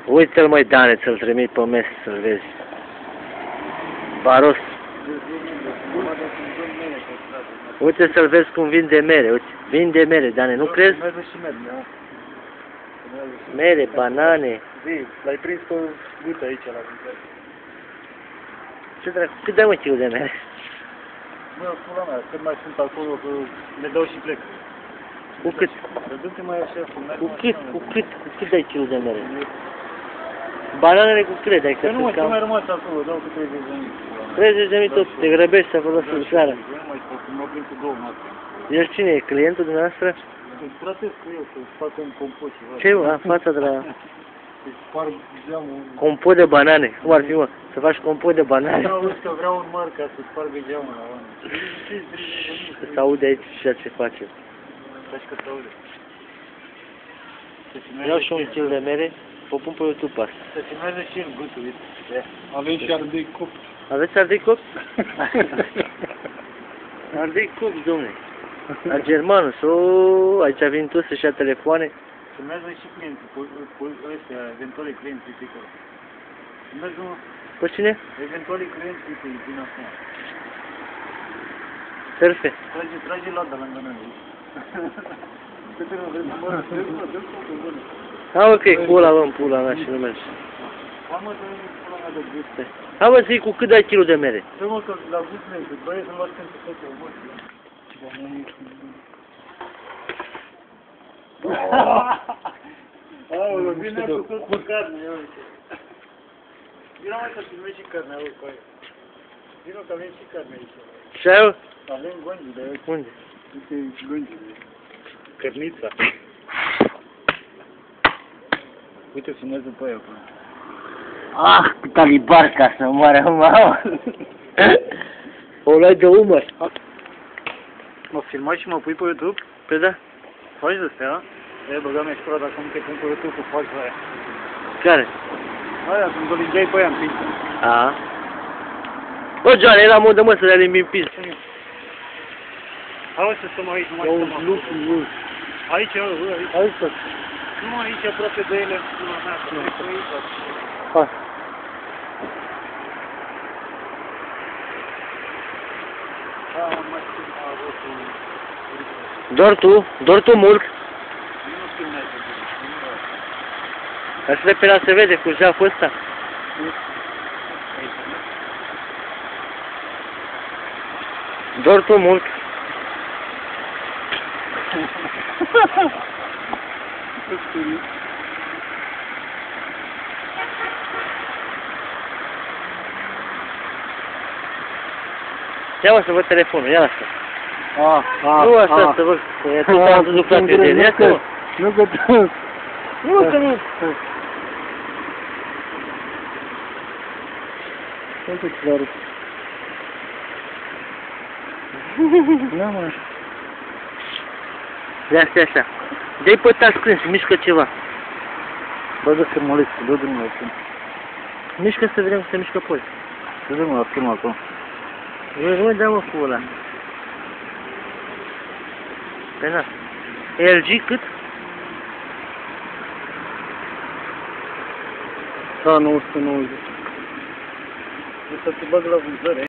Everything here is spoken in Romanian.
Uite-l, măi, Dane, să-l trimit pe mes, să-l vezi. Baros. Uite să-l vezi cum vinde mere, uite. Vinde mere, Dane, nu crezi? Merge și merge, da. Mere, banane. L-ai prins pe gâtă aici la gâtă. Ce dracu, cât dai, mă, kilul de mere? Bă, pula mea, cât mai sunt acolo, că le dau și plec. Cu cât? Să du-te mai așa, să mergi Cu cât dai kilul de mere? Bananele cu cât le dai? Că nu, mă, ce mai rămas acolo, dau cu 30.000. 30.000 tot, te grăbești acolo să seara. Eu nu mai pot, mă prind cu 2 noapte. El cine e? Clientul dumneavoastră? Îți tratez cu el, să-ți facă un compot și Ce, mă, fața de la... Să-ți sparg geamul. Compot de banane. Cum ar fi, mă? Să faci compot de banane. Nu auzi că vreau un măr ca să spargă geamul la oameni. Să se aude aici ceea ce face. Faci că te aude. Iau și un kil de mere, o pun pe YouTube asta. Să se merge și în gâtul, uite. Avem și ardei copți. Aveți ardei copți? Ardei copți, domne. La germanul, aici vin tu să-și ia telefoane. Să meargă și clienții, ăștia, eventualii clienți, uite acolo. Să mergă, mă. Pe cine? Eventualii clienți, uite, din acum. Surfe. Trage lada lângă noi. Câte nu vrei, mă, dă-mi cu bună. Ha, ok, pula, bă, în pula mea și nu mergi. Hai, mă, dă-mi pula mea de gust. Hai, mă, zic, cu cât dai kilul de mere? Dă, mă, că la gust merge, băie să-mi luați pentru toate, mă. Aoleu, vine cu tot cu carne, ia uite. Vino mai să filmezi și carne, auzi, cu aia. Vino că avem și carne aici. Ce ai, mă? Avem gongile, uite. Unde? Uite gongile. Cărnița. Uite, filmează pe aia acolo. Ah, cu talibar ca să moară, mamă. O luai de umăr. Mă filmai și mă pui pe YouTube? Păi da. Faci de-astea, a? E, băga mea și pula dacă nu te pun pe YouTube cu faci aia. Care? Aia, când o lingeai pe aia în pință. A. Bă, Joane, e la modă, mă, să le limbi în pis. Hai să stăm aici, nu mai E stăm un acolo. lucru mult. Aici, aici. Aici tot. Nu, aici, aproape de ele, pula mea, că nu-i pe aici. Hai. Mai știu, a avut un... Doar tu mult. Nu filmează, Dar să pe la se vede cu jaful ăsta. Doar tu mult. Ia mă să văd telefonul, ia asta. Nu asta, să văd, că e tot am văzut frate de el, ia să mă. Nu că tu... Nu, că nu. Uite ce l-a rupt. Nu, mă. De asta, așa. Dă-i pe touchscreen și mișcă ceva. Bă, dă filmuleț, dă drumul la film. Mișcă să vedem că se mișcă poza. Dă drumul la film acolo. Eu nu dă mă cu ăla. Pe na. LG cât? Da, 990. Să te bag la vânzare.